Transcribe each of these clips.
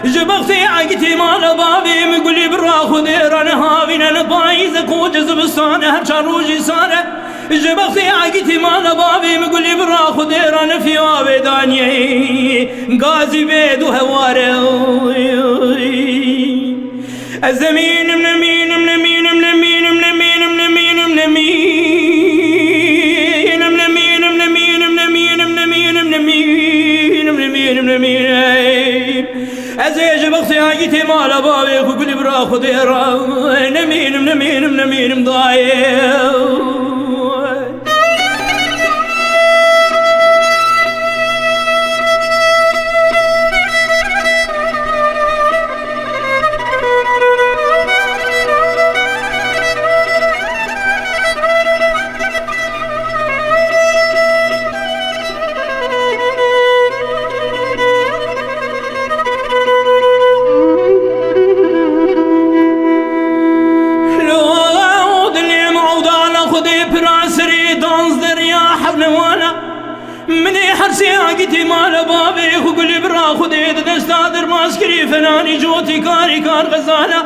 جبختي عقتي مال بابي مقولي براخو دير انا هافينا نطايزك وجذب الصانه هرشاروجي صانه جبختي عقتي مال بابي مقولي براخو دير انا في وابي دانيي قازي بيد وهواره الزمين من مين من مين من مين من مين من مين من مين من مين من مين من مين من مين من مين من مين من مين أزيج بختي عقتي مال بابي وقولي براخو دير نمين نمين نمين مضايق مني حرسي عقتي مال بابي وقولي براخو ديد دستادر ماسكري فناني جوتي كاري كار غزالة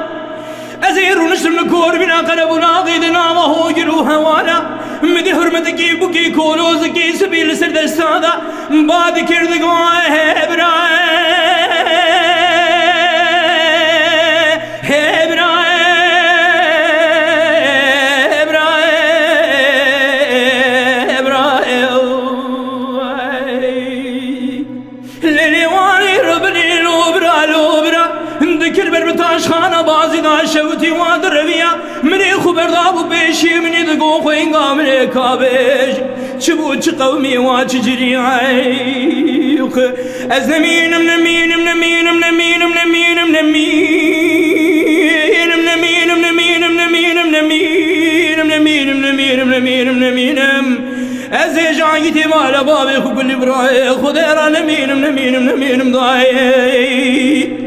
أزير ونشر نكور بنا قلب وناضيدنا وهو جروها وانا مدي هرمتكي بكي كولوزكي سبيل سرد استادا بعد كردك واه خانه بازی داشتی و دربیا منی خبر دابو بیشی منی دگو خوینگا منی کابش چبو چ قومی و چجریایخ از نمینم نمینم نمینم نمینم نمینم نمینم نمینم نمینم نمینم نمینم نمینم نمینم نمینم نمینم از جایتی مال بابی خوبی برای خدا نمینم نمینم نمینم دای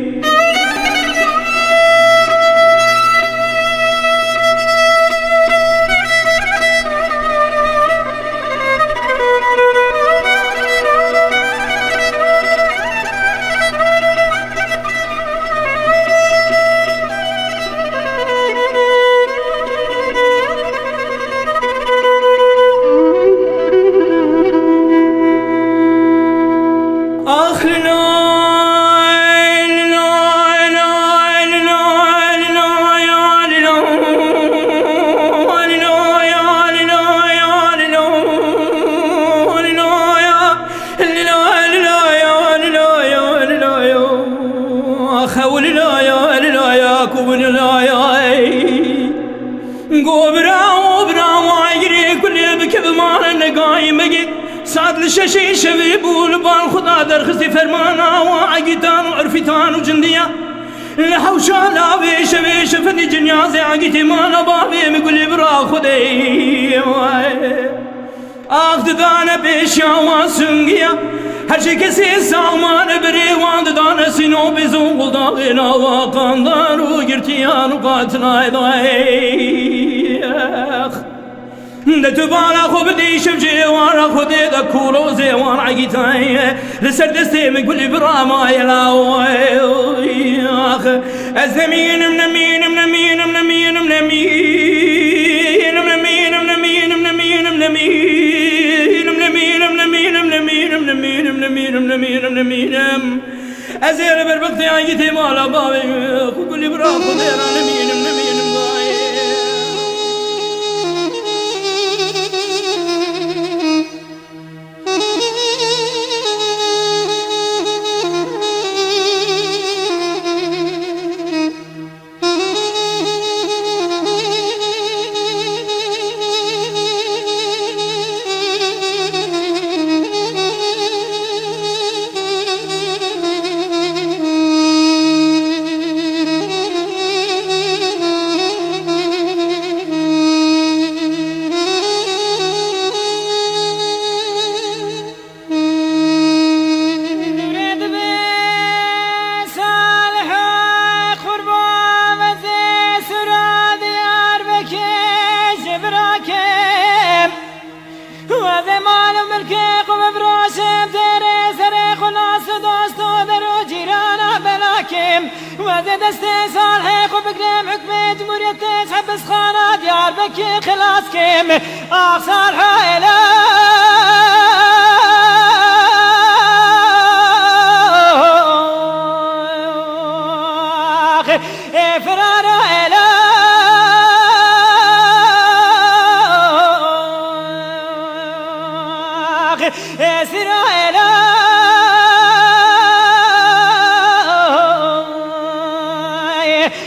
سادل ششي شبي بول بان خدا درخستي فرمانا وعقيتان وعرفتان وجندية الحوشا لاوي شبي شفتي جنيازي عقيتي مانا بابي مقولي برا خدي اخد دانا بيشا واسنقيا هرشي كسي سامان بريوان دانا سينو بزنقل داغينا وقاندان وقرتيان وقاتنا ايضايخ دتبالا خو بدي شبجي ورا خدي ذكورو زي ورا عقيتاي لسر دستي من كل براما يلاوي اخ الزمين منمين منمين منمين منمين منمين منمين منمين منمين منمين منمين منمين منمين منمين منمين ازير بربطي عقيتي مالا بابي كل براما خدي منمين منمين وزد استئصال حيخ بقدم حكم جمهورية حبس خانة ديار بكي خلاص كيم أقصال حيلة فرار حيلة سر حيلة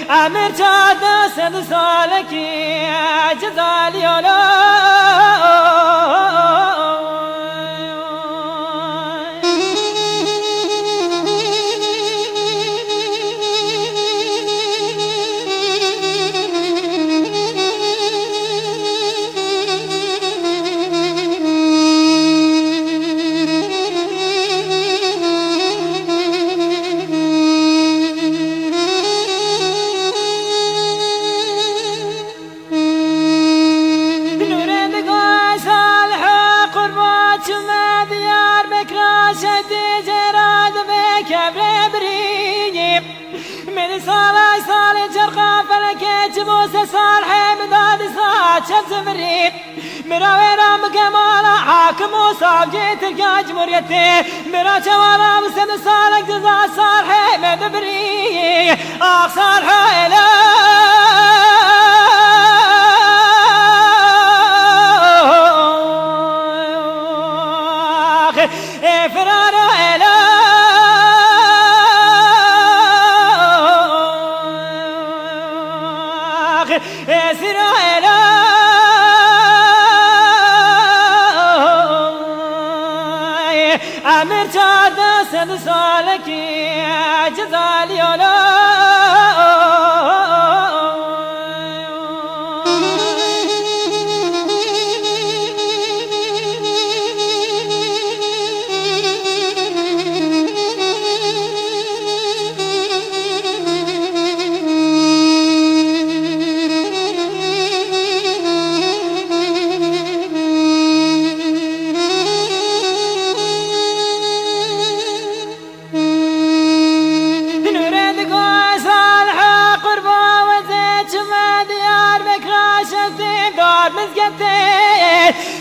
أمر جاد سد سالكي جزالي ولا صالح مداد ساعة زمري مراوينا مكمالا حاكم وصاب جيت الكاج مريتي مرا شوالا وسد صالح جزا صالح مدبري صالح إله فرار إله إسرائيل أمر جاد سد سالكي جزالي ولا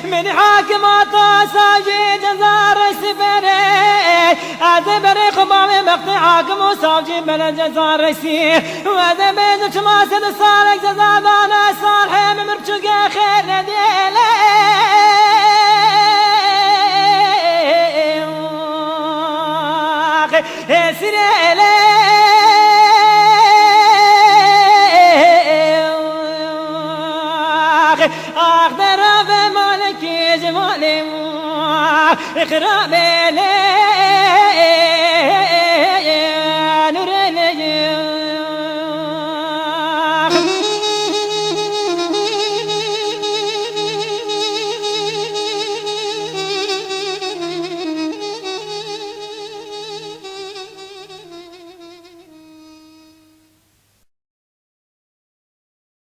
من حاكم وصاجي جزار السفري أذبري خبامي مقطع حاكم وصاجي بلد جزار رسي وأذبري جماسة الصالح جزار دانا صالح من مرشق خير نديلي سريلي أخبر بمالك جمالي اخرب لي